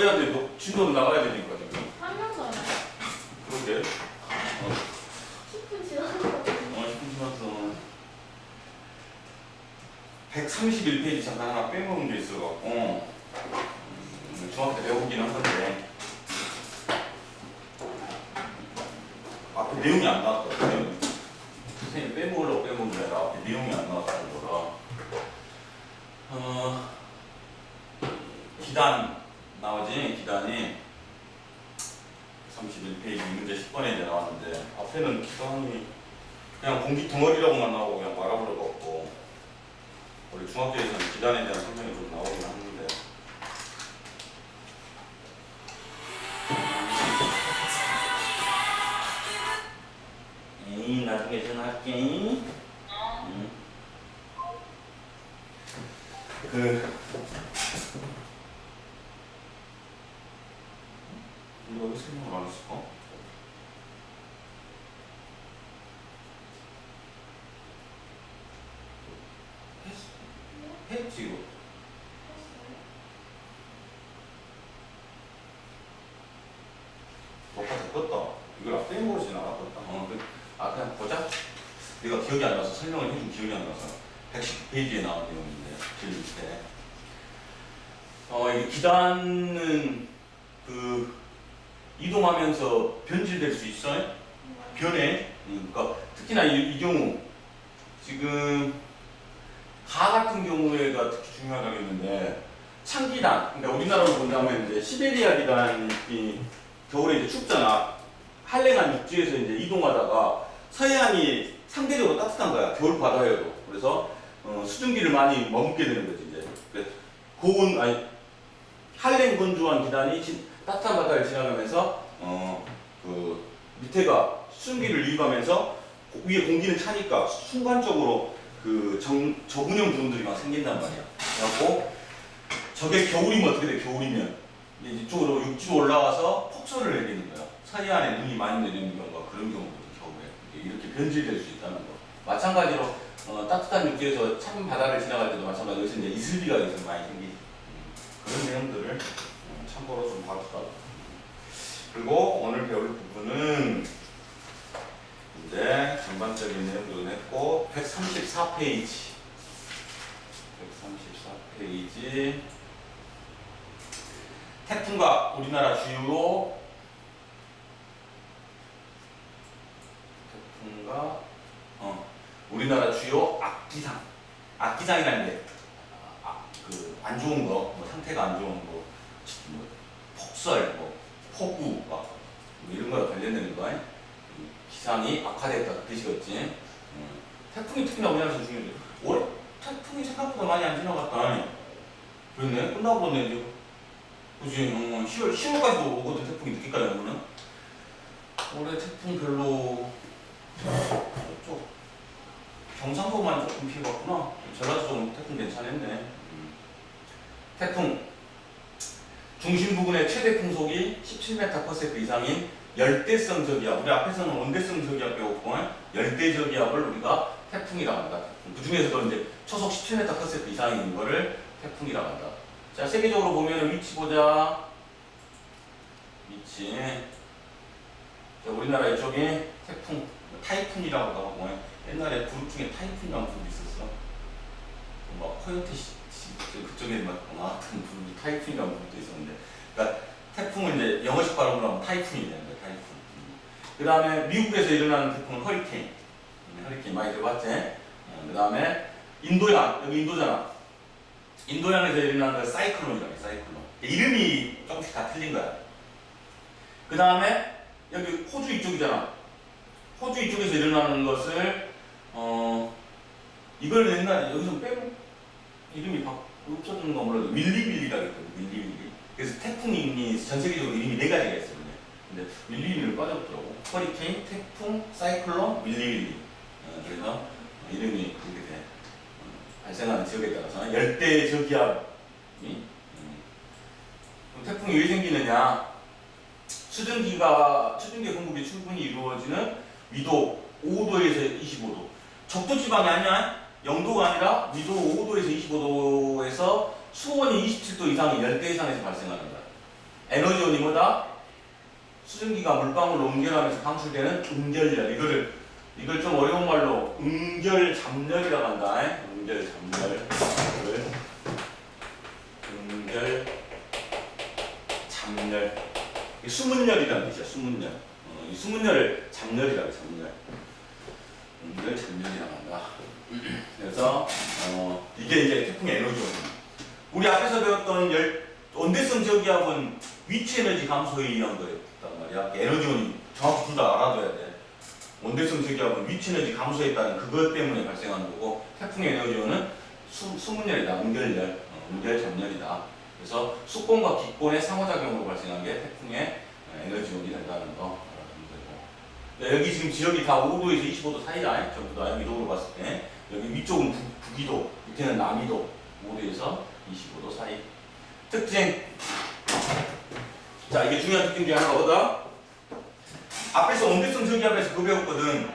해야 돼. 너 진도는 나가야 되니까 지금. 한 명도 안 와요. 그러게. 10분 지났거든요. 10분 지났어. 131페이지 잠깐 하나 빼먹은 게 있어갖고 중학교 때 배우긴 한 건데 앞에 내용이 안 나왔거든요. 선생님 빼먹으려고 빼먹은 게 아니라 앞에 내용이 안 나왔다는 거라. 기단 나오지? 기단이 31페이지 문제 10번에 이제 나왔는데 앞에는 기단이 그냥 공기 덩어리라고만 나오고 그냥 말아버릴 거 없고 우리 중학교에서는 기단에 대한 설명이 좀 나오긴 하는데 에이 나중에 전화할게. 우리가 왜 설명을 안 했을까? 했지 이거. 녹화 됐겠다. 이걸 앞에 빼먹으진 않았겠다. 그냥 보자. 내가 기억이 안 나서 설명을 해준 기억이 안 나서 119페이지에 나온 내용인데 제일 밑에 이 기단은 이동하면서 변질될 수 있어요? 변해. 그러니까 특히나 이 경우 지금 가 같은 경우에가 특히 중요하다고 했는데 창기단, 그러니까 우리나라로 본다면 이제 시베리아 기단이 겨울에 이제 춥잖아. 한랭한 육지에서 이제 이동하다가 서해안이 상대적으로 따뜻한 거야. 겨울 바다에도. 그래서 수증기를 많이 머금게 되는 거지 이제. 한랭 건조한 기단이 따뜻한 바다를 지나가면서 밑에가 수증기를 유입하면서 위에 공기는 차니까 순간적으로 저군형 기온들이 막 생긴단 말이야. 그래갖고 저게 겨울이면 어떻게 돼? 겨울이면 이쪽으로 육지로 올라와서 폭설을 내리는 거야. 서해안에 눈이 많이 내리는 경우가 그런 경우거든. 겨울에 이렇게 변질될 수 있다는 거. 마찬가지로 따뜻한 육지에서 찬 바다를 지나갈 때도 마찬가지로 여기서 이제 이슬비가 여기서 많이 생기지. 그런 내용들을 참고로 좀 봐주다. 그리고 오늘 배울 부분은 이제 전반적인 내용들은 했고 134페이지 134페이지 태풍과 우리나라 주요 우리나라 주요 악기상이라는 게 안 좋은 거, 상태가 안 좋은 거, 폭설, 폭우, 이런 거랑 관련되는 거, 기상이 악화됐다 그 뜻이겠지. 태풍이 특히나 우리나라에서 중요한데, 올해 태풍이 생각보다 많이 안 지나갔다. 그랬네, 끝나버렸네 이제. 그지? 10월까지도 오거든 태풍이 늦게까지 오면은. 올해 태풍 별로 쪽 경상도만 조금 피해봤구나. 전라도 쪽은 태풍 괜찮았네. 태풍 중심 부근의 최대 풍속이 17m/s 이상인 열대성 저기압. 우리 앞에서는 온대성 저기압 배웠고 열대 저기압을 우리가 태풍이라고 한다. 그 중에서도 이제 초속 17m/s 이상인 거를 태풍이라고 한다. 자, 세계적으로 보면 위치 보자. 위치. 자, 우리나라 이쪽에 태풍, 타이푼이라고 하고 옛날에 그룹 중에 타이푼이라는 그룹이 있었어. 막 코요테 그쪽에 막 같은 그룹이 타이푼이라는 그룹도 있었는데, 그러니까 태풍은 이제 영어식 발음으로 하면 타이푼이 되는 거야. 타이푼. 그 다음에 미국에서 일어나는 태풍은 허리케인. 허리케인 많이 들어봤지? 그 다음에 인도양, 여기 인도잖아. 인도양에서 일어나는 걸 사이클론이라고 해. 사이클론. 이름이 조금씩 다 틀린 거야. 그 다음에 여기 호주 이쪽이잖아. 호주 이쪽에서 일어나는 것을 이걸 옛날에 여기서 빼고 이름이 없어지는 거 몰라도 밀리밀리라고 했거든. 밀리밀리. 그래서 태풍이 전 세계적으로 이름이 4가지가 있어요. 근데 밀리밀리를 빠졌더라고. 허리케인, 태풍, 사이클론, 밀리밀리. 그래서 이름이 그렇게 돼. 발생하는 지역에 따라서 열대 저기압이 그럼 태풍이 왜 생기느냐? 수증기 공급이 충분히 이루어지는 위도 5도에서 25도. 적도 지방이 아니야. 0도가 아니라 위도 5도에서 25도에서 수온이 27도 이상의 열대 이상에서 발생하는 거야. 에너지원이 뭐다? 수증기가 물방울로 옮겨가면서 방출되는 음결열. 이걸 좀 어려운 말로 음결잡열이라고 한다. 음결잡열. 음결잡열. 이 수문열이라는 뜻이야. 수문열. 이 수문열을 잡열이라고 해. 잡열. 음결잡열이라고 한다. 그래서 이게 이제 태풍의 에너지원입니다. 우리 앞에서 배웠던 원대성 저기압은 위치 에너지 감소에 의한 거였단 말이야. 에너지원이 정확히 둘 다 알아둬야 돼. 원대성 저기압은 위치 에너지 감소에 따른 그것 때문에 발생하는 거고, 태풍의 에너지원은 수문열이다. 음결잡열이다. 그래서 수권과 기권의 상호작용으로 발생한 게 태풍의 에너지원이 된다는 거 알아두면 되고. 여기 지금 지역이 다 5도에서 25도 사이다. 전부 다 위도로 봤을 때 여기 위쪽은 북위도, 밑에는 남위도, 5도에서 25도 사이. 특징. 자, 이게 중요한 특징 중에 하나거든. 앞에서 온대성 저기압에서 그거 배웠거든.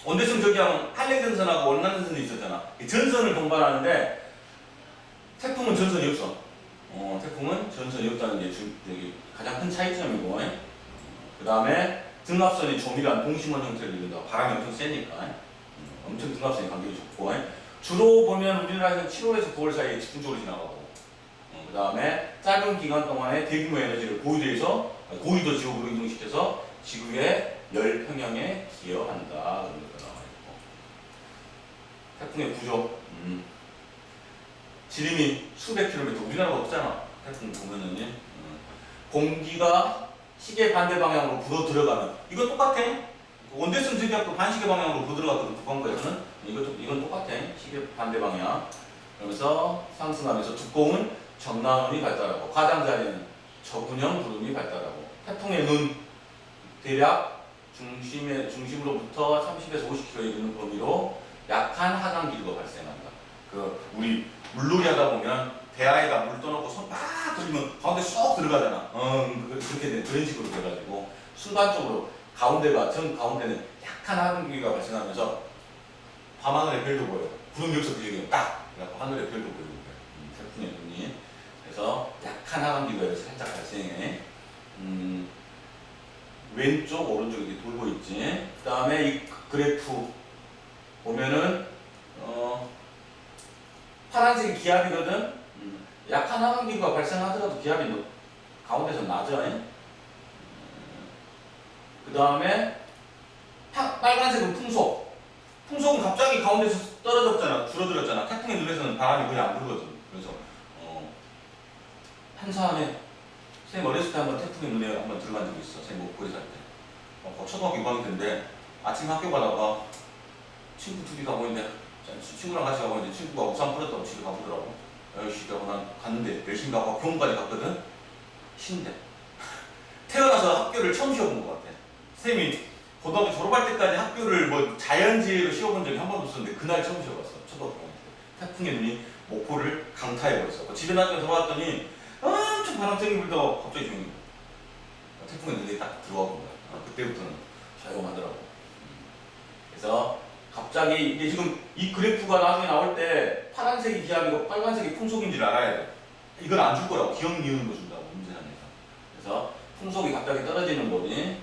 온대성 저기압은 한랭전선하고 원난전선이 있었잖아. 전선을 동반하는데 태풍은 전선이 없어. 태풍은 전선이 없다는 게 여기 가장 큰 차이점이고, 그 다음에 등압선이 조밀한 동심원 형태를 이룬다. 바람이 엄청 세니까 엄청 등압선이 간격이 좁고, 주로 보면 우리나라에서 7월에서 9월 사이에 집중적으로 지나가고, 그 다음에 짧은 기간 동안에 대규모 에너지를 고위도 지역으로 이동시켜서 지구의 열 평형에 기여한다. 그런 거가 나와 있고. 태풍의 구조. 지름이 수백 킬로미터. 우리나라가 없잖아. 태풍 보면은 공기가 시계 반대 방향으로 불어 들어가는. 이거 똑같아. 원대성 저기압도 반시계 방향으로 불어 들어갔거든. 북한거에서는 이건 똑같아. 시계 반대 방향. 그러면서 상승하면서 두꺼운 정나운이 발달하고, 가장자리는 저군형 구름이 발달하고, 태풍의 눈 대략 중심으로부터 30에서 50km에 이르는 범위로 약한 하강 기류가 발생한다. 우리 물놀이 하다 보면 대야에다 물 떠놓고 손 막 돌리면 가운데 쏙 들어가잖아. 그렇게 그런 식으로 돼가지고 순간적으로 전 가운데는 약한 하강 기류가 발생하면서 밤하늘의 별도 보여. 구름 여기서 그리고 딱 그래갖고 하늘의 별도 보이는 거야. 태풍의 눈이. 그래서 약한 하강 기류가 여기서 살짝 발생해. 왼쪽 오른쪽 이렇게 돌고 있지. 그 다음에 이 그래프 보면은 파란색이 기압이거든. 약한 하강 기류가 발생하더라도 기압이 가운데서 낮아. 그 다음에 빨간색은 풍속. 풍속은 갑자기 가운데서 떨어졌잖아. 줄어들었잖아. 태풍의 눈에서는 바람이 거의 안 불거든. 그래서 한산에 선생님 어렸을 때 한번 태풍의 눈에 한번 들어간 적이 있어. 제 목포에 살 때. 초등학교 6학년 때인데 아침 학교 가다가 친구 둘이 가고 있는데, 친구랑 같이 가고 있는데 친구가 우산 풀었다고 집에 가보더라고. 열심히 가고 난 갔는데 열심히 가고 교문까지 갔거든. 신대. 태어나서 학교를 처음 쉬어본 것 같아. 선생님이 고등학교 졸업할 때까지 학교를 뭐 자연재해로 쉬어본 적이 한 번도 없었는데 그날 처음 쉬어봤어. 초등학교 때. 태풍의 눈이 목포를 강타해버렸어. 집에 나중에 돌아왔더니 엄청 바람 세게 불다가 갑자기 조용히. 태풍의 눈에 딱 들어와 본 거야. 그때부터는 조용하더라고. 그래서 갑자기 이게 지금 이 그래프가 나중에 나올 때 파란색이 기압이고 빨간색이 풍속인 줄 알아야 돼. 이건 안 줄 거라고. 기억 니은 거 준다고 문제안에서. 그래서 풍속이 갑자기 떨어지는 거지.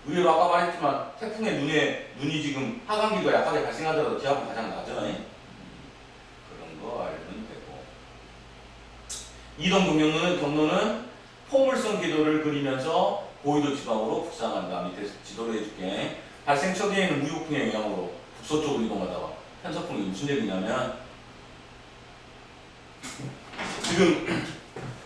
의외로 아까 말했지만 태풍의 눈이 지금 하강기가 약하게 발생하더라도 기압은 가장 낮아. 그런 거 알면 되고. 이동 경로는 포물선 궤도를 그리면서 고위도 지방으로 북상한다. 밑에 지도를 해줄게. 발생 초기에는 우유풍의 영향으로 북서쪽으로 이동하다가 편서풍이 무슨 얘기냐면, 지금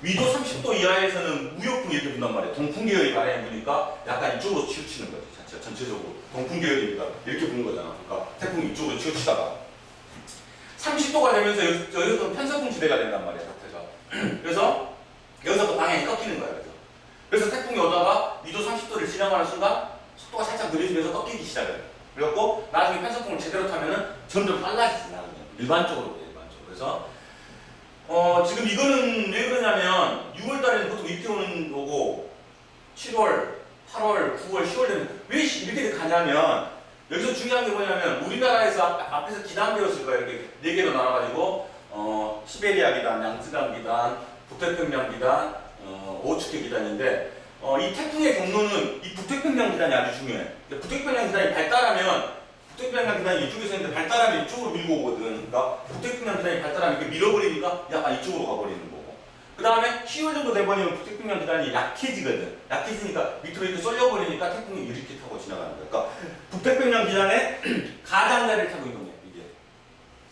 위도 30도 이하에서는 우유풍이 이렇게 분단 말이야. 동풍계열이 바람이 부니까 약간 이쪽으로 치우치는 거지. 전체적으로 동풍계열이니까 이렇게 부는 거잖아. 그러니까 태풍이 이쪽으로 치우치다가 30도가 되면서 여기서 편서풍 지대가 된단 말이야. 그래서 여기서 또 방향이 꺾이는 거야. 그래서 태풍이 오다가 위도 30도를 지나가는 순간 속도가 살짝 느려지면서 꺾이기 시작해. 그래갖고 나중에 편서풍을 제대로 타면은 점점 빨라지지. 일반적으로. 그래서 지금 이거는 왜 그러냐면 6월달에는 보통 이렇게 오는 거고 7월, 8월, 9월, 10월 되면 왜 이렇게 가냐면, 여기서 중요한 게 뭐냐면 우리나라에서 앞에서 기단 배웠을 거예요. 이렇게 4개로 나눠가지고 시베리아 기단, 양쯔강 기단, 북태평양 기단, 오후측계 기단인데 이 태풍의 경로는 이 북태평양 기단이 아주 중요해. 북태평양 기단이 발달하면 북태평양 기단이 이쪽에서 있는데 발달하면 이쪽으로 밀고 오거든. 그러니까 북태평양 기단이 발달하면 이렇게 밀어버리니까 약간 이쪽으로 가버리는 거고. 그 다음에 10월 정도 돼버리면 북태평양 기단이 약해지거든. 약해지니까 밑으로 이렇게 쏠려버리니까 태풍이 이렇게 타고 지나가는 거야. 그러니까 북태평양 기단의 가장자리를 타고 있는 거야, 이게.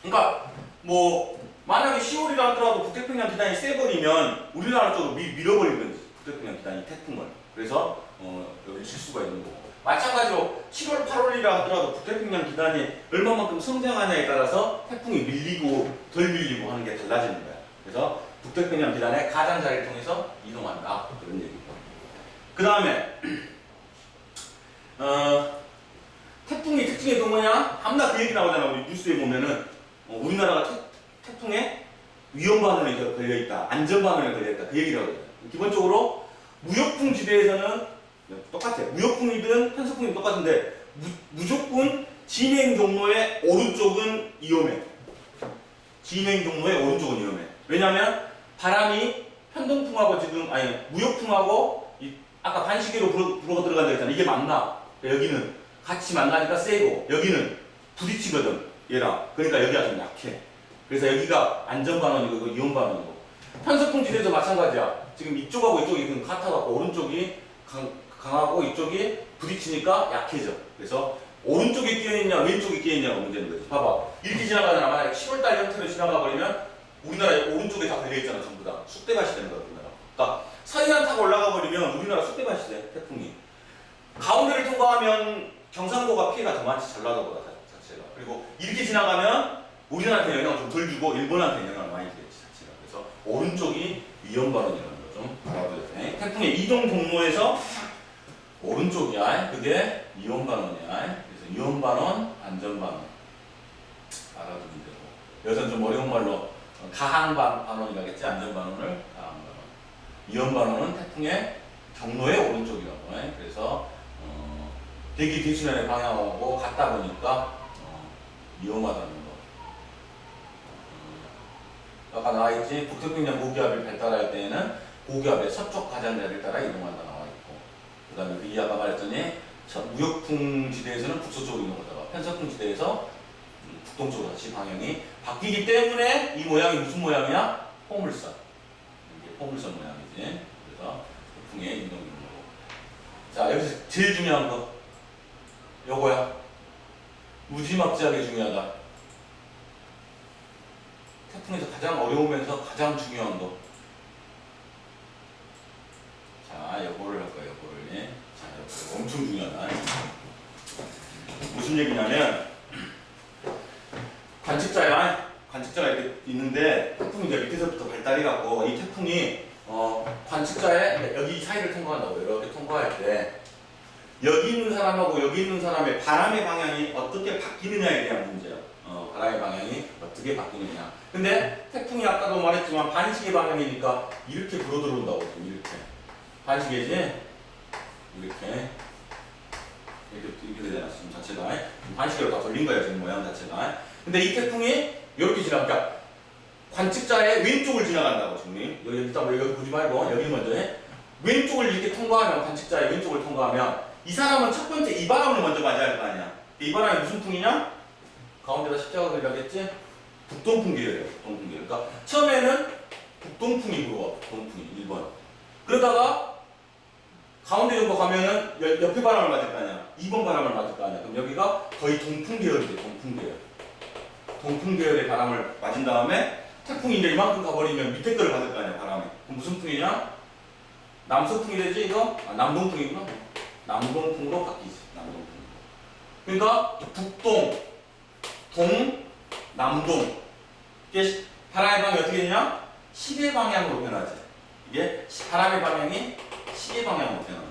그러니까 뭐 만약에 10월이라 하더라도 북태평양 기단이 세버리면 우리나라 쪽으로 밀어버리거든. 북태평양 기단이 태풍을. 그래서 여기 칠 수가 있는 거고. 마찬가지로 7월, 8월이라 하더라도 북태평양 기단이 얼마만큼 성장하냐에 따라서 태풍이 밀리고 덜 밀리고 하는 게 달라지는 거야. 그래서 북태평양 기단의 가장자리를 통해서 이동한다. 그런 얘기고. 그 다음에 태풍의 특징이 또 뭐냐? 밤낮 그 얘기 나오잖아. 우리 뉴스에 보면은 우리나라가 태풍에 위험반원에 걸려있다. 안전반원에 걸려있다. 그 얘기를 하거든요. 기본적으로 무역풍 지대에서는 똑같아. 무역풍이든 편서풍이든 똑같은데 무조건 진행 경로의 오른쪽은 위험해. 진행 경로의 오른쪽은 위험해. 왜냐하면 바람이 편동풍하고 무역풍하고 아까 반시계로 불어 들어간다 했잖아. 이게 만나. 여기는 같이 만나니까 세고 여기는 부딪히거든. 얘랑. 그러니까 여기가 좀 약해. 그래서 여기가 안전반원이고 이거 위험반원이고. 편서풍 지대도 마찬가지야. 지금 이쪽하고 이쪽이 같아갖고 오른쪽이 강하고 이쪽이 부딪히니까 약해져. 그래서 오른쪽에 끼어있냐 왼쪽에 끼어있냐가 문제는 거지. 봐봐. 이렇게 지나가잖아. 만약에 10월달 형태로 지나가 버리면 우리나라에 오른쪽에 다 걸려있잖아. 전부 다. 쑥대밭이 되는 거야. 우리나라. 그러니까 서해안 타고 올라가 버리면 우리나라 쑥대밭이 돼. 태풍이. 가운데를 통과하면 경상도가 피해가 더 많지. 전라도보다 자체가. 그리고 이렇게 지나가면 우리나라한테 영향을 좀 덜 주고 일본한테 영향을 많이 주겠지. 자체가. 그래서 오른쪽이 위험반원이라는 거 좀 알아둬야 돼. 태풍의 이동 경로에서 오른쪽이야. 그게 위험반원이야. 그래서 위험반원, 안전반원 알아두면 되고. 여기서는 좀 어려운 말로 가항반원이라겠지. 안전반원을 가항반원. 위험반원은 태풍의 경로의 오른쪽이라고 해. 그래서 대기 대수면의 방향하고 같다 보니까 위험하다는 거. 아까 나와있지. 북태평양 고기압이 발달할 때에는 고기압의 서쪽 가장자리를 따라 이동한다 나와있고, 그 다음에 그 아까 말했더니 무역풍 지대에서는 북서쪽으로 이동하다가 편서풍 지대에서 북동쪽으로 다시 방향이 바뀌기 때문에 이 모양이 무슨 모양이야? 포물선. 이게 포물선 모양이지. 그래서 풍의 이동 경로고. 자, 여기서 제일 중요한 거 요거야. 무지막지하게 중요하다. 태풍에서 가장 어려우면서 가장 중요한 거. 자, 요거를 할 거예요. 요거를. 자, 요거 엄청 중요하다. 무슨 얘기냐면 관측자가 이렇게 있는데 태풍이 이제 밑에서부터 발달해 갖고 이 태풍이 관측자의 여기 사이를 통과한다고. 이렇게 통과할 때 여기 있는 사람하고 여기 있는 사람의 바람의 방향이 어떻게 바뀌느냐에 대한 문제야. 바람의 방향이 어떻게 바뀌느냐. 근데 태풍이 아까도 말했지만 반시계 방향이니까 이렇게 불어 들어온다고. 이렇게. 반시계지? 이렇게 되잖아. 지금 자체가. 반시계로 다 돌린 거야. 지금 모양 자체가. 근데 이 태풍이 이렇게 지나가니까 관측자의 왼쪽을 지나간다고. 지금. 여기 일단 여기 보지 말고 여기 먼저 해. 왼쪽을 이렇게 통과하면, 관측자의 왼쪽을 통과하면 이 사람은 첫 번째 이 바람을 먼저 맞이할 거 아니야. 이 바람이 무슨 풍이냐? 가운데다 십자가 그려야겠지? 북동풍 계열이에요. 북동풍 계열. 그러니까 처음에는 북동풍이 불어와. 북동풍이 1번. 그러다가 가운데 정도 가면은 옆에 바람을 맞을 거 아니야. 2번 바람을 맞을 거 아니야. 그럼 여기가 거의 동풍 계열이 돼. 동풍 계열. 동풍 계열의 바람을 맞은 다음에 태풍이 이제 이만큼 가버리면 밑에 거를 받을 거 아니야. 바람이. 그럼 무슨 풍이냐? 남서풍이 되지 이거? 남동풍이구나. 남동풍으로 바뀌지. 남동풍. 그러니까 북동, 동, 남동. 이게 바람의 방향이 어떻게 되냐? 시계 방향으로 변하지. 이게 바람의 방향이 시계 방향으로 변한다.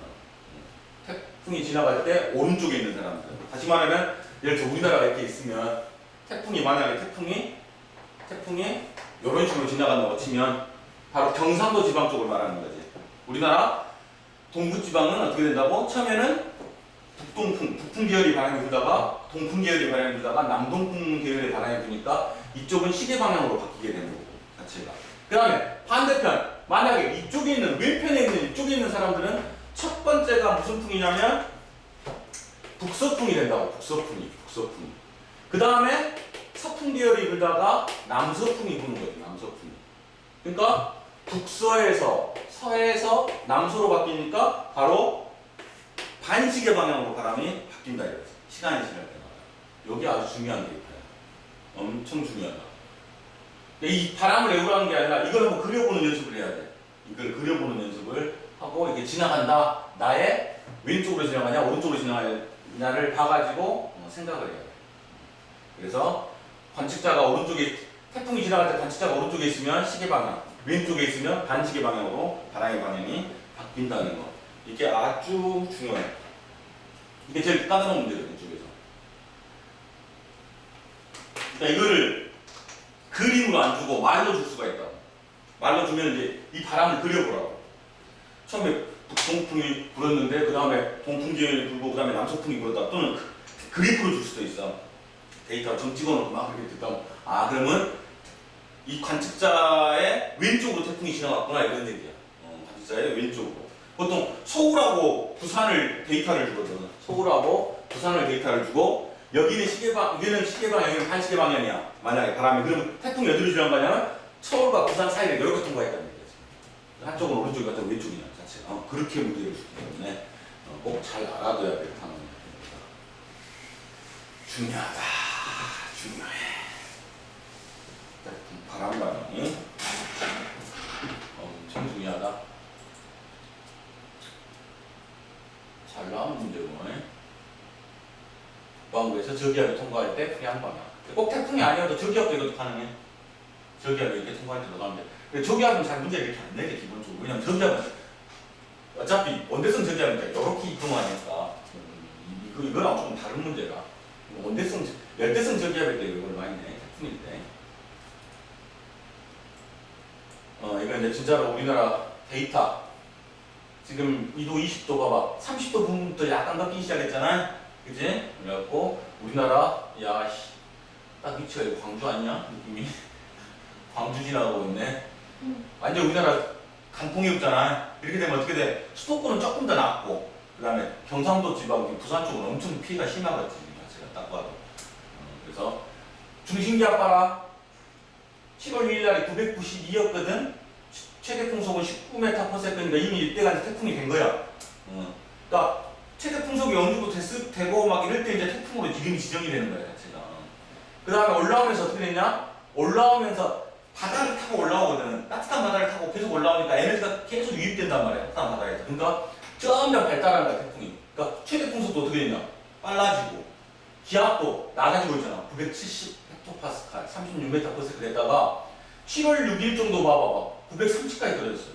태풍이 지나갈 때 오른쪽에 있는 사람들. 다시 말하면 예를 들어 우리나라가 이렇게 있으면 만약에 태풍이 이런 식으로 지나간다고 치면 바로 경상도 지방 쪽을 말하는 거지. 우리나라 동부지방은 어떻게 된다고? 처음에는 북풍 계열의 바람이 불다가 동풍 계열의 바람이 불다가 남동풍 계열의 바람이 부니까 이쪽은 시계 방향으로 바뀌게 되는 거고 자체가. 그 다음에 반대편 만약에 이쪽에 있는 왼편에 있는 이쪽에 있는 사람들은 첫 번째가 무슨 풍이냐면 북서풍이 된다고. 북서풍이. 그 다음에 서풍 계열이 불다가 남서풍이 부는 거예요. 남서풍이. 그러니까 북서에서 서에서 남서로 바뀌니까 바로 반시계 방향으로 바람이 바뀐다 이거지. 시간이 지날 때마다. 여기 아주 중요한 게 있어요. 엄청 중요하다. 이 바람을 외우라는 게 아니라 이걸 한번 그려보는 연습을 해야 돼. 이걸 그려보는 연습을 하고 이게 지나간다. 나의 왼쪽으로 지나가냐 오른쪽으로 지나가냐를 봐가지고 생각을 해야 돼. 그래서 관측자가 오른쪽에 태풍이 지나갈 때 관측자가 오른쪽에 있으면 시계 방향, 왼쪽에 있으면 반시계 방향으로 바람의 방향이 바뀐다는 거. 이게 아주 중요해. 이게 제일 까다로운 문제거든, 이쪽에서. 그러니까 이거를 그림으로 안 주고 말로 줄 수가 있다. 말로 주면 이제 이 바람을 그려보라고. 처음에 북동풍이 불었는데 그 다음에 동풍계열이 불고 그 다음에 남서풍이 불었다. 또는 그래프로 줄 수도 있어. 데이터 좀 찍어놓고 막 이렇게 듣다. 아 그러면 이 관측자의 왼쪽으로 태풍이 지나갔구나 이런 얘기야. 관측자의 왼쪽으로. 보통 서울하고 부산을 데이터를 주거든. 서울하고 부산을 데이터를 주고 여기는 여기는 시계방향, 여기는 반시계 방향이야. 만약에 바람이 그러면 태풍이 어디로 지나가냐면 서울과 부산 사이를 이렇게 통과했다는 얘기지. 한쪽은 오른쪽이 한쪽은 왼쪽이냐 자체가. 그렇게 문제를 주기 때문에 꼭 잘 알아둬야 될 상황입니다. 중요하다. 중요해. 바람 방향이 엄청 중요하다. 잘 나온 문제고. 무항구에서 저기압이 통과할 때 프리한 방향. 꼭 태풍이 아니어도 저기압도 이것도 가능해. 저기압이 이렇게 통과할 때도 가는데. 근데 저기압은 잘 문제 이렇게 안 내게 기본적으로. 왜냐면 저기압은 어차피 원대성 저기압이니까 이렇게 이동하니까 이거랑 조금 다른 문제라. 원대성, 열대성 저기압일 때 이걸 많이 내. 태풍일 때. 이건 이제 진짜로 우리나라 데이터. 지금 2도 20도 봐봐. 30도 부분부터 약간 꺾이기 시작했잖아. 그지? 그래갖고 우리나라 야씨 딱 위치가 여기 광주 아니냐? 느낌이 광주 지나가고 있네. 완전 우리나라 강풍이 없잖아. 이렇게 되면 어떻게 돼? 수도권은 조금 더 낫고 그 다음에 경상도 지방, 부산 쪽은 엄청 피해가 심하겠지. 제가 딱 봐도. 그래서 중심기압 봐라. 7월 2일 날이 992였거든. 최대 풍속은 19m/s니까 이미 이때가 태풍이 된 거야. 그러니까 최대 풍속이 어느 정도 되고 막 이럴 때 이제 태풍으로 이름이 지정이 되는 거야, 자체가. 그 다음에 올라오면서 어떻게 됐냐? 올라오면서 바다를 타고 올라오거든. 따뜻한 바다를 타고 계속 올라오니까 에너지가 계속 유입된단 말이야, 따뜻한 바다에서. 그러니까 점점 발달하는 거야, 태풍이. 그러니까 최대 풍속도 어떻게 됐냐? 빨라지고, 기압도 낮아지고 있잖아. 970 헥토파스칼, 36m/s 됐다가 7월 6일 정도 봐봐봐. 930까지 떨어졌어.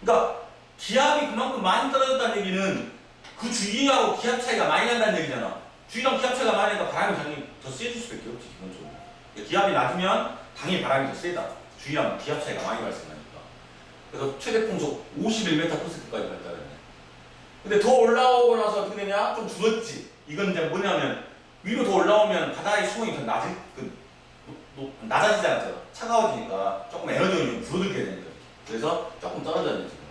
그러니까 기압이 그만큼 많이 떨어졌다는 얘기는 그 주위하고 기압 차이가 많이 난다는 얘기잖아. 주위랑 기압 차이가 많이 나니까 바람이 당연히 더 세질 수밖에 없지, 기본적으로. 기압이 낮으면 당연히 바람이 더 세다. 주위랑 기압 차이가 많이 발생하니까. 그래서 최대 풍속 51m/s까지 발달했네. 근데 더 올라오고 나서 어떻게 되냐? 좀 줄었지. 이건 이제 뭐냐면 위로 더 올라오면 바다의 수온이 더 낮아지잖아. 차가워지니까 조금 에너지가 좀 줄어들게 되는 거야. 그래서 조금 떨어졌네, 지금.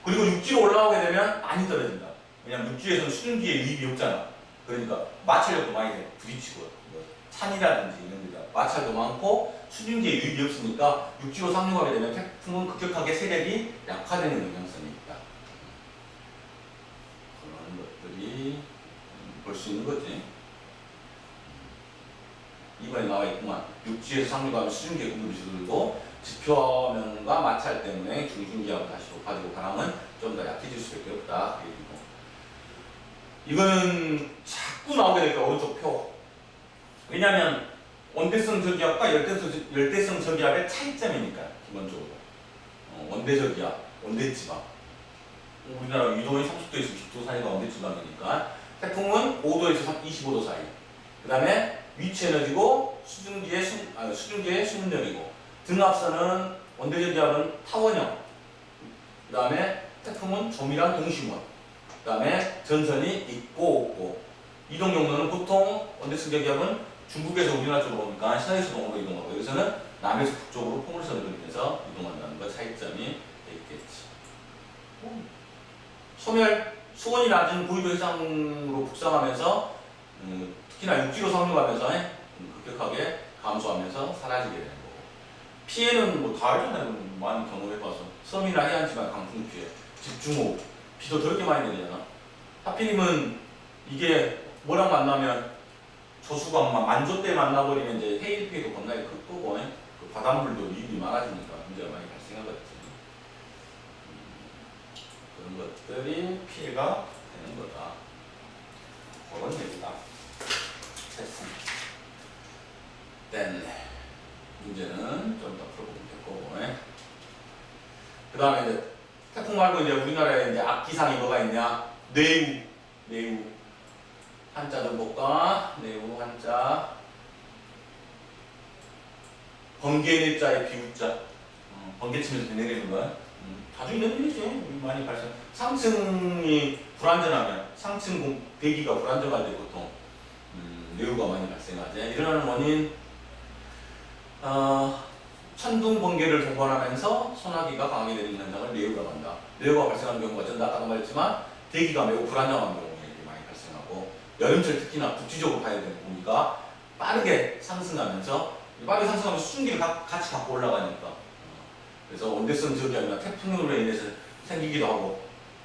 그리고 육지로 올라오게 되면 많이 떨어진다. 왜냐면 육지에서는 수증기의 유입이 없잖아. 그러니까 마찰력도 많이 돼. 부딪히고 뭐 산이라든지 이런 데다 마찰도 많고 수증기의 유입이 없으니까 육지로 상륙하게 되면 태풍은 급격하게 세력이 약화되는 영향성이 있다. 그런 것들이 볼 수 있는 거지. 이번에 나와 있구만. 육지에서 상륙하면 수증기의 공급이 줄고 지표면과 마찰 때문에 중심기압을 다시 높아지고 바람은 좀 더 약해질 수밖에 없다. 이거는 자꾸 나오게 될 거야, 오른쪽 표. 왜냐면 원대성 저기압과 열대성 저기압의 차이점이니까, 기본적으로. 원대저기압, 원대지방. 우리나라 위도는 30도에서 60도 사이가 원대지방이니까 태풍은 5도에서 25도 사이. 그 다음에 위치 에너지고 수증기의 수문력이고 등압선은 원대저기압은 타원형. 그 다음에 태풍은 조밀한 동심원. 그 다음에 전선이 있고 없고. 이동 경로는 보통 원대성 저기압은 중국에서 우리나라 쪽으로 오니까 서에서 동으로 이동하고 여기서는 남에서 북쪽으로 포물선을 그리면서 이동한다는 거 차이점이 수온이 낮은 고위도 해상으로 북상하면서 특히나 육지로 상륙하면서 급격하게 감소하면서 사라지게 되는 거고, 피해는 뭐 다 알잖아요. 많이 경험해봐서 섬이나 해안지방 강풍 피해, 집중호우, 비도 더럽게 많이 내리잖아. 하필이면 이게 뭐랑 만나면 저수가 막 만조 때 만나버리면 이제 해일 피해도 겁나게 클 거고, 그 바닷물도 미입이 많아지니까 문제가 많이 발생하거든. 그런 것들이 피해가 되는 거다. 그런 얘기다. 태풍. 땐 문제는 좀 더 풀어보면 될 거고. 그 다음에 이제 태풍 말고 이제 우리나라에 이제 악기상이 뭐가 있냐? 뇌우. 뇌우. 한자 좀 볼까? 뇌우 한자. 번개내자에 비우자. 번개 치면서 비 내리는 거야. 자주 있는 일이지. 많이 발생. 상층이 불안전하면, 상층 대기가 불안정할 때 보통 뇌우가 많이 발생하지. 일어나는 원인, 천둥 번개를 동반하면서 소나기가 강하게 내리는 현상을 뇌우라고 한다. 뇌우가 발생하는 경우가 전다 아까도 말했지만 대기가 매우 불안정한 경우에 많이 발생하고, 여름철 특히나 국지적으로 봐야 되는 공기가 빠르게 상승하면서 수증기를 같이 갖고 올라가니까, 그래서 원대성 저기압이나 태풍으로 인해서 생기기도 하고,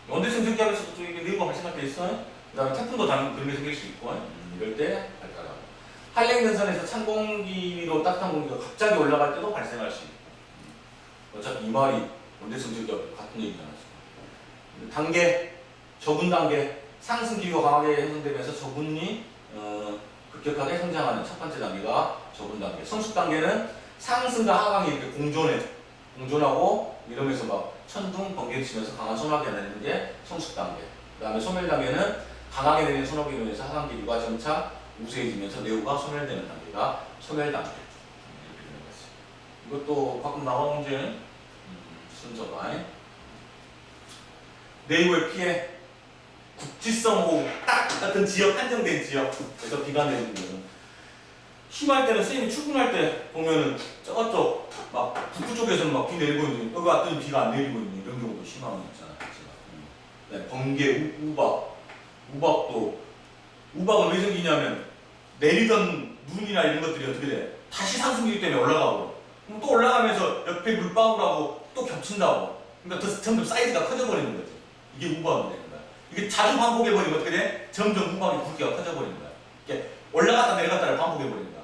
원대성 저기압에서도 또 이게 뇌우가 발생할 때 있어요. 그 다음에 태풍도 당연히 그런 게 생길 수 있고, 이럴 때 발달하고, 한랭전선에서 찬 공기로 따뜻한 공기가 갑자기 올라갈 때도 발생할 수 있고. 어차피 이 말이 원대성 저기압 같은 얘기잖아요. 단계, 저군 단계, 상승 기류가 강하게 형성되면서 저군이 급격하게 성장하는 첫 번째 단계가 저군 단계. 성숙 단계는 상승과 하강이 이렇게 공존하고 이러면서 막 천둥 번개 치면서 강한 소나기가 내리는 게 성숙 단계. 그 다음에 소멸 단계는 강하게 내리는 소나기로 인해서 하강 기류가 점차 우세해지면서 뇌우가 소멸되는 단계가 소멸 단계. 이렇게 되는 거지. 이것도 가끔 나와 문제 순서가. 뇌우의 피해, 국지성 호우, 딱 같은 지역, 한정된 지역에서 비가 내리는 거는, 심할 때는 선생님이 출근할 때 보면은 저쪽 막 북부 쪽에서는 막 비 내리고 있는데 여기 왔더니 비가 안 내리고 있는 이런 경우도 심한 거 있잖아. 네, 번개, 우박은 왜 생기냐면 내리던 눈이나 이런 것들이 어떻게 돼? 다시 상승기기 때문에 올라가고, 그럼 또 올라가면서 옆에 물방울하고 또 겹친다고. 그러니까 더 점점 사이즈가 커져버리는 거지. 이게 우박이 되는 거야. 이게 자주 반복해버리면 어떻게 돼? 점점 우박이 굵기가 커져버리는 거야. 이게 올라갔다 내려갔다를 반복해버리는 거야.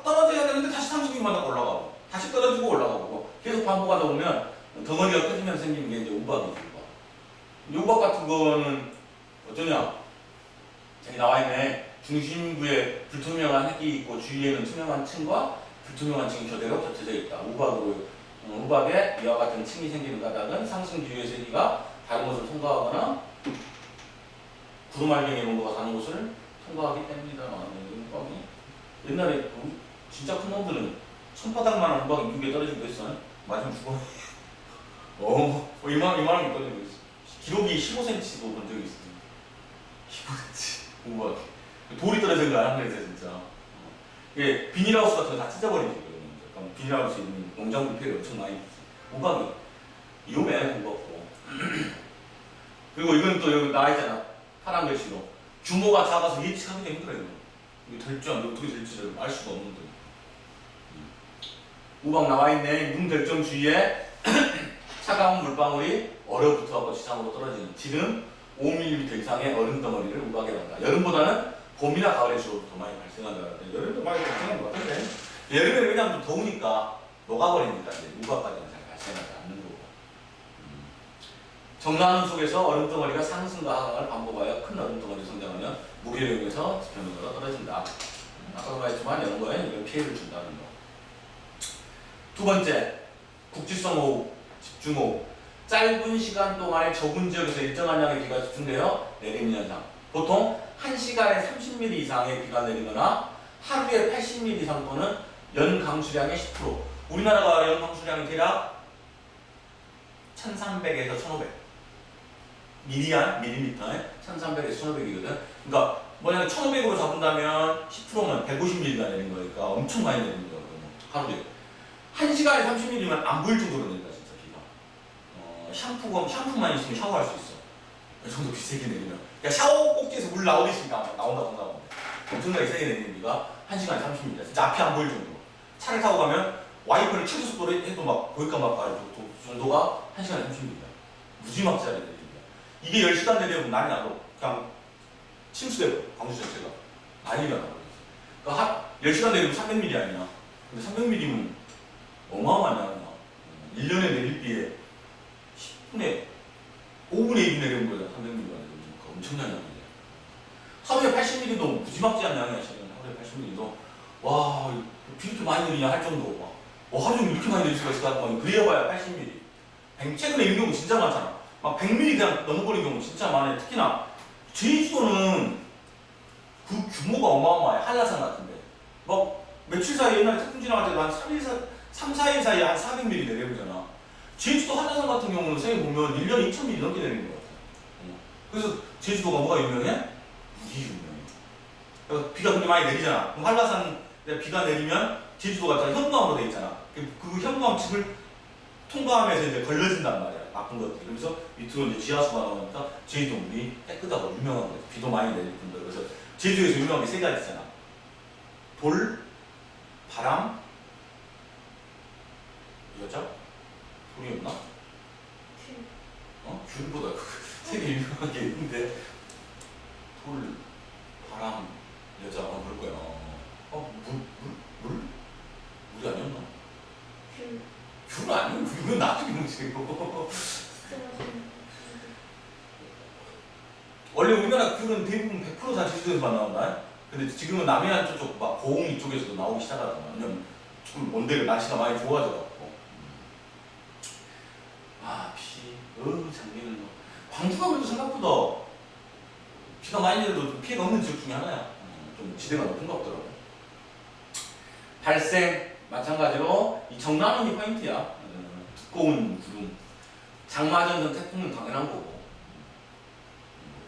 떨어져야 되는데 다시 상승기만 하고 올라가고, 다시 떨어지고 올라가고, 계속 반복하다 보면 덩어리가 커지면서 생기는 게 이제 우박이지, 우박. 우박 같은 거는 어쩌냐? 여기 나와있네. 중심부에 불투명한 핵이 있고 주위에는 투명한 층과 불투명한 층이 교대로 겹쳐져 있다. 우박에 이와 같은 층이 생기는 까닭은 상승 기류의 세기가 다른 곳을 통과하거나 구름알갱이 농도가 다른 곳을 통과하기 때문이다. 우박이 옛날에 진짜 큰 놈들은 손바닥만한 우박이 미국에 떨어지기도 했어. 맞으면 죽어. 이만한 게 떨어지고 있어. 기록이 15cm도 본 적이 있어. 15cm. 우박. 돌이 떨어진 거야, 하늘에서 진짜. 이게 비닐하우스 같은 거 다 찢어버리지. 비닐하우스에 있는 농작물 피해가 엄청 많이 있지. 우박이 위험해, 우박도. 그리고 이건 또 여기 나와있잖아. 파란 글씨로. 규모가 작아서 예측하기가 힘들어요. 이게 될지 안 돼, 어떻게 될지를 알 수가 없는데. 우박 나와있네. 눈 결정 주위에 차가운 물방울이 얼어붙어서 지상으로 떨어지는 지름 5mm 이상의 얼음 덩어리를 우박이라고 한다. 여름보다는 봄이나 가을에 주로 더 많이 발생한다는데, 여름도 많이 발생하는 것 같은데, 여름에는 왜냐면 좀 더우니까 녹아버리니까 이제 우박까지는 잘 발생하지 않는 거고. 정나는 속에서 얼음 덩어리가 상승과 하강을 반복하여 큰 얼음 덩어리 성장하면 무게를 이용해서 지표면으로 떨어진다. 아까도 말했지만 이런 거에 이런 피해를 준다는 거. 두 번째, 국지성 호우, 집중호우. 짧은 시간 동안에 적은 지역에서 일정한 양의 비가 집중되어 내리는 현상. 보통 1시간에 30mm 이상의 비가 내리거나 하루에 80mm 이상 또는 연 강수량의 10%. 우리나라가 연 강수량이 대략 1300에서 1500 밀리미터에 1300에서 1500이거든. 그러니까 만약에 1500으로 잡은다면 10%면 150mm가 내린 거니까 엄청 많이 내린 거거든. 하루에 1시간에 30mm면 안 보일 정도로 낸다 진짜 비가. 샴푸만 있으면 샤워할 수 있어. 그 정도 비 세게 내리면 야 샤워 꼭지에서 물 나오듯이 나온다고 생각하면 돼. 엄청나게 세게 내리는 비가 1시간에 30mm 진짜 앞이 안 보일 정도로 차를 타고 가면 와이퍼를 최고 속도로 해도 막 보일까 말까 할 정도가 1시간에 30mm 무지막지하게 내립니다. 이게 10시간 내려면 난리 나도 그냥 침수되고 광주 자체가 난리가 나고 그러니까 한 10시간 내리면 300mm 아니야. 근데 300mm면 어마어마하냐 1년에 내릴 비에 10분의 5분의 1이 내려온 거잖아. 300mm가 내려오니까 엄청난 양이야. 하루에 80mm도 무지막지한 양이야. 지금 하루에 80mm도 와 비 이렇게 많이 내리냐 할 정도로 막 하루 종일 이렇게 많이 내릴 수가 있을까? 그래봐야 80mm. 최근에 이런 경우 진짜 많잖아. 막 100mm 그냥 넘어버린 경우 진짜 많아요. 특히나 제주도는 그 규모가 어마어마해. 한라산 같은데 막 며칠 사이에 옛날에 태풍 지나갈 때도 한 3, 4일 사이에 한 400mm 내려오잖아. 제주도 한라산 같은 경우는 생각해 보면 1년에 2000mm 넘게 내리는 것 같아. 그래서 제주도가 뭐가 유명해? 물이 유명해. 그러니까 비가 그렇게 많이 내리잖아. 그럼 한라산 비가 내리면 제주도가 다 현무암으로 돼 있잖아. 그 현무암층을 통과하면서 이제 걸러진단 말이야. 나쁜 것들이. 그래서 밑으로 이제 지하수가 나오니까 제주도 물이 깨끗하고 유명한 거야. 비도 많이 내릴 뿐더러. 그래서 제주도에서 유명한 게 세 가지 있잖아. 돌, 바람, 여자? 돌이었나? 귤보다 세개 유명한 게 있는데 돌, 바람, 여자 그럴 거야. 물? 물이 아니었나? 귤은 아니야. 귤은 나중에 문제고. 원래 우리나라 귤은 대부분 100% 다 제주도에서만 나온다. 근데 지금은 남해안 쪽막 고흥 이쪽에서도 나오기 시작하잖아. 왜냐면 조금 먼데 날씨가 많이 좋아져갖고. 장비는 광주가 그래도 생각보다 비가 많이 내려도 피해가 없는 지역 중에 하나야. 좀 지대가 높은 것 같더라고. 발생 마찬가지로 이 정남인이 포인트야. 두꺼운 구름. 장마전선 태풍은 당연한 거고.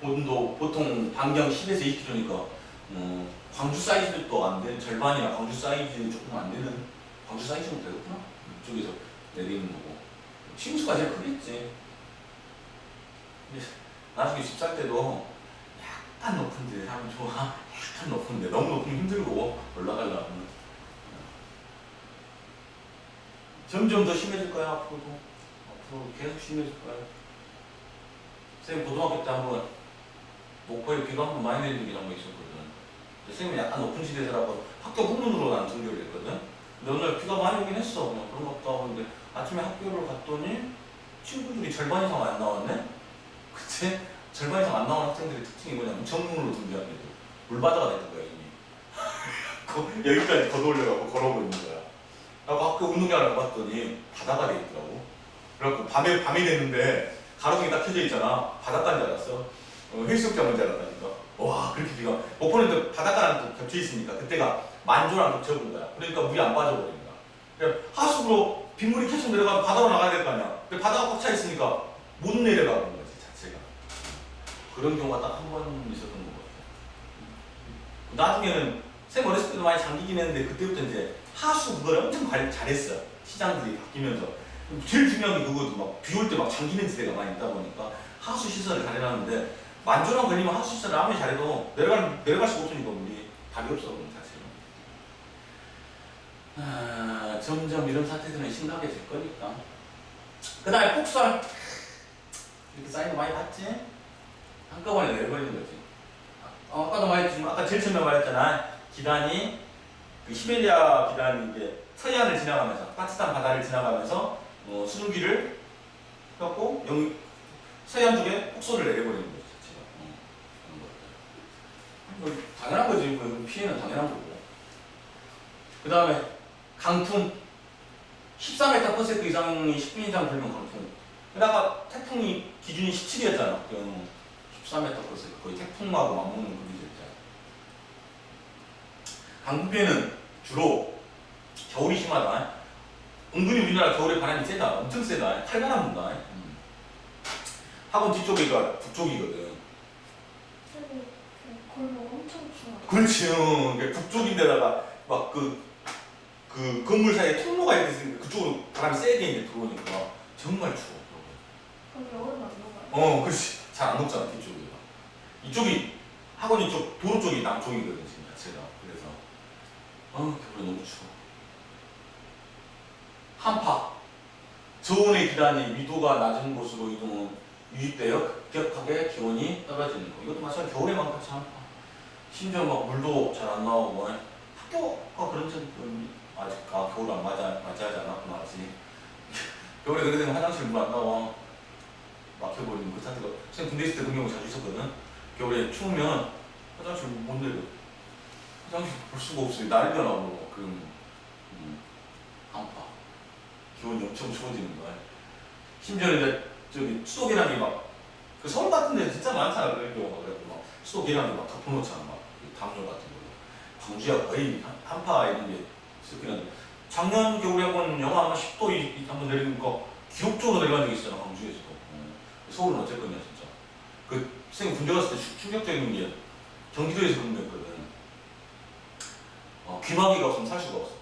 본도 보통 반경 10에서 20km니까 광주 사이즈도 안 되는 절반이나 광주 사이즈 조금 안 되는 광주 사이즈는 되겠구나. 이쪽에서 내리는 거고. 침수가 제일 크겠지. 나중에 집 살 때도 약간 높은 데 사면 좋아. 약간 높은 데. 너무 높으면 힘들고 올라가려면 점점 더 심해질 거야. 앞으로 계속 심해질 거야. 선생님 고등학교 때 한번 목포에 비가 한번 많이 내리는 게 한번 있었거든. 선생님이 약간 높은 지대라고 학교 후문으로 난 등교를 했거든. 근데 오늘 비가 많이 오긴 했어. 그냥 그런 것 같다 하는데 아침에 학교를 갔더니 친구들이 절반 이상 안 나왔네? 그때 절반 이상 안 나온 학생들의 특징이 뭐냐면 정문으로 등교한 애들. 물바다가 됐던 거야 이미. 여기까지 걷어올려갖고 걸어오고 있는 거야. 그래서 학교 운동장을 가봤더니 바다가 돼 있더라고. 그래갖고 밤이 됐는데 가로등이 딱 켜져 있잖아. 바닷가인 줄 알았어. 해수욕장인 줄 알았다니까. 와 그렇게 비가 목포는 바닷가랑 겹쳐 있으니까 그때가 만조랑 겹쳐본 거야. 그러니까 물이 안 빠져버린 거야. 그러니까 하수구로 빗물이 계속 내려가면 바다로 나가야 될 거 아니야. 근데 바다가 꽉 차 있으니까 못 내려가는 거지 자체가. 그런 경우가 딱 한 번 있었던 것 같아. 나중에는 쌤 어렸을 때도 많이 잠기긴 했는데 그때부터 이제 하수 그걸 엄청 잘했어. 시장들이 바뀌면서. 제일 중요한 게 그거도 막 비 올 때 막 잠기는 지대가 많이 있다 보니까 하수 시설을 잘 해놨는데 만조랑 걸리면 하수 시설을 아무리 잘해도 내려갈 수가 없으니까 물이 답이 없어 그런 자체로. 점점 이런 사태들은 심각해질 거니까. 그 다음에 폭설. 이렇게 쌓이는 거 많이 봤지? 한꺼번에 내려버리는 거지. 아까도 말했지만 아까 제일 처음에 말했잖아. 기단이 그 시베리아 기단이 이제 서해안을 지나가면서 파키스탄 바다를 지나가면서 수증기를 해갖고 여기 서해안 쪽에 폭설을 내려버리는 거지 자체가. 당연한 거지. 뭐 피해는 당연한 거고. 그 다음에 강풍 14m/s 이상이 10분 이상 불면 강풍. 근데 아까 태풍이 기준이 17이었잖아. 14m/s 거의 태풍하고 맞먹는 그런 게 있잖아. 강풍 피해는 주로 겨울이 심하다. 은근히 우리나라 겨울에 바람이 세다. 엄청 세다. 칼바람 분다. 학원 뒤쪽이가 북쪽이거든. 골목 엄청 추워. 그렇지. 북쪽인데다가 막 그 건물 사이에 통로가 이렇게 있으니까 그쪽으로 바람이 세게 이제 들어오니까 정말 추워. 그럼 여름 안 녹아요? 그렇지. 잘 안 녹잖아 뒤쪽이. 이쪽이 학원 이쪽 도로 쪽이 남쪽이거든 지금 자체가. 그래서 겨울에 너무 추워. 한파. 저온의 기단이 위도가 낮은 곳으로 유입되어 급격하게 기온이 떨어지는 거. 이것도 마찬가지로 겨울에만 같이 한파. 심지어 막 물도 잘 안 나오고. 학교가 그런 점은 아직 겨울 안 맞이하지 않았구나 아직. 겨울에 그렇게 되면 화장실 물 안 나와. 막혀버리는 그 상태가. 선생님 군대 있을 때 그런 경우 자주 있었거든. 겨울에 추우면 화장실 못 내려. 화장실 볼 수가 없어요. 난리가 나고. 그럼 한파. 기온이 엄청 추워지는 거야. 심지어 이제 저기 수도 계량기 그 서울 같은 데 진짜 많잖아. 그런 경우가. 그래서 막 수도 계량기 덮어놓잖아. 담요 같은 걸로. 광주야 거의 한파 이런 게 있었긴 한데. 작년 겨울에 한번 영하 아마 10도 한번 내리는 거 기록적으로 내려간 적이 있었잖아. 광주에서도. 서울은 어쨌거냐 진짜. 선생님 군대 갔을 때 충격적인 게 경기도에서 근무했거든. 귀마개가 없으면 살 수가 없어.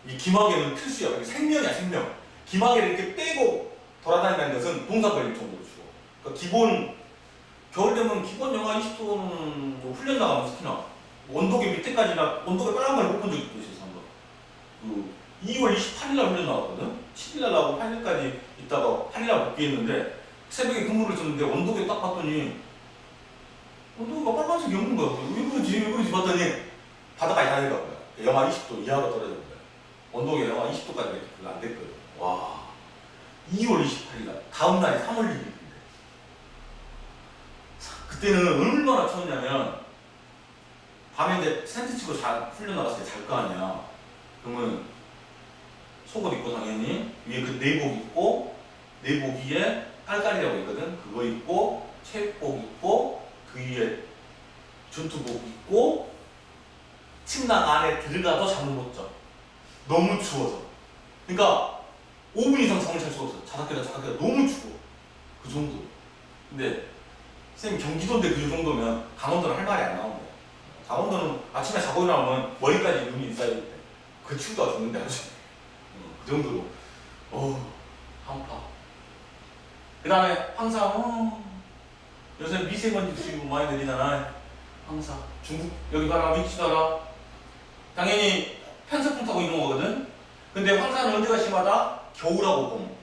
이 귀마개는 필수야. 이게 생명이야 생명. 귀마개를 이렇게 떼고 돌아다닌다는 것은 동상 걸릴 정도로 추워. 그러니까 기본 겨울 되면 기본 영하 20도는 뭐 훈련 나가면 특히나 온도계 밑에까지나 온도계 빨간 걸 못 본 적이 있어 한번. 2월 28일날 훈련 나왔거든. 7일날 나오고 8일까지 있다가 8일날 복귀했는데 새벽에 근무를 줬는데 온도계 딱 봤더니 온도가 빨간색이 없는 거야. 왜 그러지 봤더니 바닥까지 다 내려간 거야. 영하 20도 이하가 떨어진 거야. 온도계 영하 20도까지 안 됐거든. 와. 2월 28일날 다음날이 3월 1일인데 그때는 얼마나 추웠냐면 밤에 이제 텐트 치고 훈련 나갔을 때 잘 거 아니야. 그러면 속옷 입고 당연히 위에 그 내복 입고 내복 위에 깔깔이라고 있거든. 그거 입고 체육복 입고 그 위에 전투복 입고 침낭 안에 들어가도 잠을 못 자. 너무 추워서. 그러니까 5분 이상 잠을 잘 수가 없어. 자다깨다 너무 추워. 그 정도. 근데 선생님 경기도인데 그 정도면 강원도는 할 말이 안 나온대. 강원도는 아침에 자고 일어나면 머리까지 눈이 쌓여있대. 그 추위가 죽는데 아주. 그 정도로. 한파. 그 다음에 항상 요새 미세먼지 수입 많이 내리잖아. 항상 중국 여기 봐라 위치도 알아. 당연히 편서풍 타고 이동하거든. 근데 황사는 언제가 심하다? 겨울하고 봄.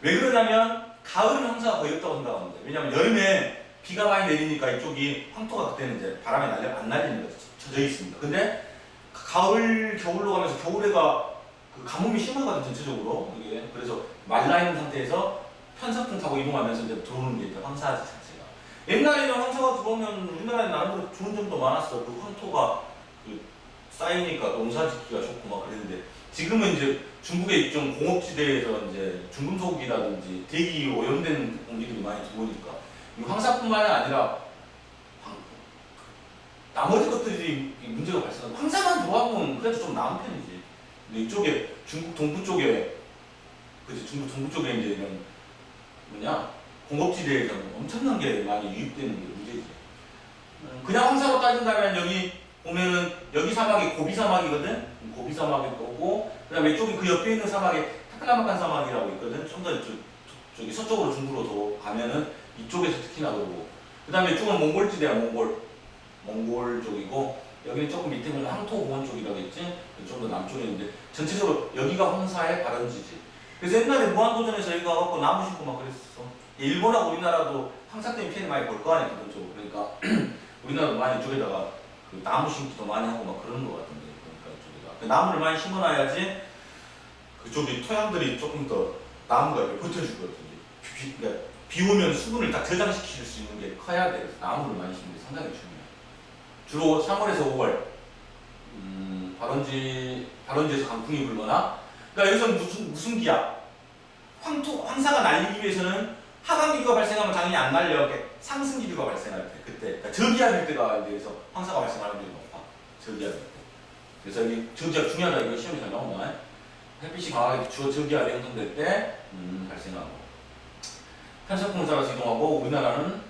왜 그러냐면 가을은 황사가 거의 없다고 생각하는데, 왜냐면 여름에 비가 많이 내리니까 이쪽이 황토가 그때는 이제 바람에 안 날리는 거죠. 젖어 있습니다. 근데 가을 겨울로 가면서 겨울에가 그 가뭄이 심하거든 전체적으로. 이게 그래서 말라 있는 상태에서 편서풍 타고 이동하면서 이제 들어오는 게 이제 황사지 자체가. 옛날에는 황사가 들어오면 우리나라에 나름대로 좋은 점도 많았어. 그 황토가 쌓이니까 농사 짓기가 좋고 막 그랬는데, 지금은 이제 중국의 일종 공업지대에서 이제 중금속이라든지 대기 오염된 공기들이 많이 들어오니까 이 황사뿐만이 아니라 나머지 것들이 문제가 발생하고, 황사만 들어가면 그래도 좀 나은 편이지. 근데 이쪽에 중국 동부 쪽에, 그치, 중국 동부 쪽에 이제 이런 공업지대에서는 엄청난 게 많이 유입되는 게 문제지. 그냥 황사로 따진다면 여기 보면은 여기 사막이 고비 사막이거든. 고비 사막이 오고, 그다음에 이쪽이 그 옆에 있는 사막이 타클라마칸 사막이라고 있거든. 좀 더 저기 서쪽으로 중부로 더 가면은 이쪽에서 특히나 그러고, 그다음에 이쪽은 몽골지대야. 몽골 쪽이고, 여기는 조금 밑에 보면 항토공원 쪽이라겠지. 좀 더 남쪽에 있는데 전체적으로 여기가 황사의 발원지지. 그래서 옛날에 무한도전에서 여기 가갖고 나무 심고 막 그랬었어. 일본하고 우리나라도 황사 때문에 피해를 많이 볼 거 아니야 기본적으로. 그러니까 우리나라도 많이 이쪽에다가 그 나무 심기도 많이 하고 막 그러는 것 같은데, 그러니까 이쪽에다 그 나무를 많이 심어놔야지 그쪽이 토양들이 조금 더 나무가 이렇게 버텨줄 것 같은데, 그러니까 비 오면 수분을 다 저장시킬 수 있는 게 커야 돼. 그래서 나무를 많이 심는 게 상당히 중요해. 주로 3월에서 5월 발원지에서 강풍이 불거나, 그러니까 여기서 무슨 기야? 황사가 날리기 위해서는 하강기류가 발생하면 당연히 안 날려. 상승기류가 발생할 때, 그때 그러니까 저기압일 때가 이제서 황사가 발생하는 게 높아. 저기압일 때. 그래서 이 저기압 중요하다. 이거 시험에 잘 나오나? 햇빛이 강하게 저기압이 형성될 때 발생하고, 편서풍을 따라서 이동하고, 우리나라는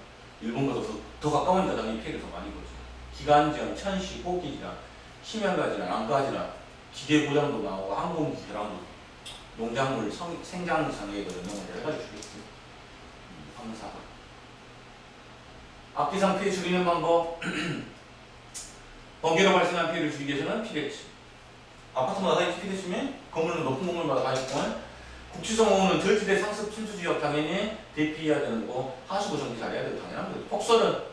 일본보다 더 가까우니까 당연히 피해를 더 많이 보죠. 기관지연, 천시, 호기질환, 심혈관질환, 안과질환, 기계 고장도 나오고, 항공기 결항도, 농작물 생장 장애에 영향을 여러 가지 주겠지. 황사가. 악기상 피해 줄이는 방법. 번개로 발생한 피해를 줄이기 위해서는 피해치. 아파트마다 다 있지, 피해치면 건물은 높은 건물마다 다 있고, 국지성호는 절지대 상습 침수 지역 당연히 대피해야 되는 거고, 하수구 정비 잘해야 되고 당연한 거죠. 폭설은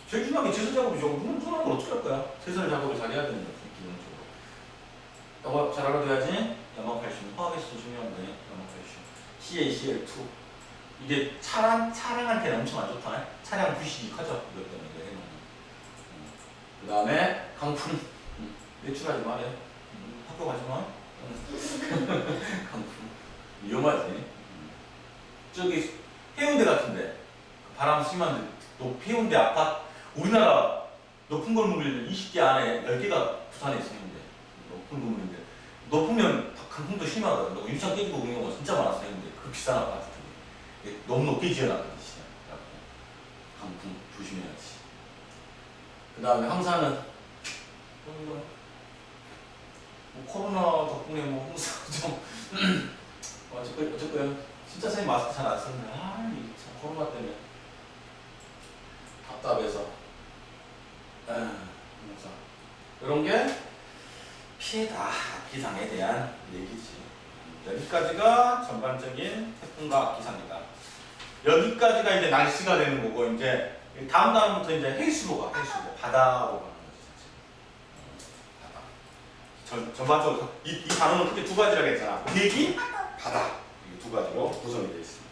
제일 중요한 게 제설 작업이죠. 그럼 중요한 걸 어떻게 할 거야? 제설 작업을 잘해야 되는 거지, 기본적으로. 이거 잘 알아둬야지. 염화칼슘, 화학에서도 중요한데, 염화칼슘. CaCl2. 이게 차량한테는 엄청 안 좋다. 차량 부식이 커져. 이것 때문에 이거 해놓으면. 그 다음에 강풍. 외출하지 말해. 학교 가지 마. 강풍. 위험하지. 저기 해운대 같은데 바람 심한데 해운대 아파트 우리나라 높은 건물이 20개 안에 10개가 부산에 있어. 해운대 높은 건물인데 높으면 강풍도 심하거든. 유리창 깨지고 그런 경우가 진짜 많았어. 해운대 그 비싼 아파트들이 너무 높게 지어놨거든. 강풍 조심해야지. 그 다음에 황사는 뭐 코로나 덕분에 뭐 황사 좀 어쨌든 진짜 선생님 마스크 잘 안 썼네. 참 코로나 때문에 답답해서. 항상 이런 게 피해다. 악기상에 대한 얘기지. 여기까지가 전반적인 태풍과 악기상이다. 여기까지가 이제 날씨가 되는 거고, 이제 다음 단어부터 이제 해수로 가. 해수로 바다로 가는 거지. 바다. 전반적으로 이 단어는 크게 두 가지라고 했잖아. 대기, 바다. 이 두 가지로 구성이 되어 있습니다.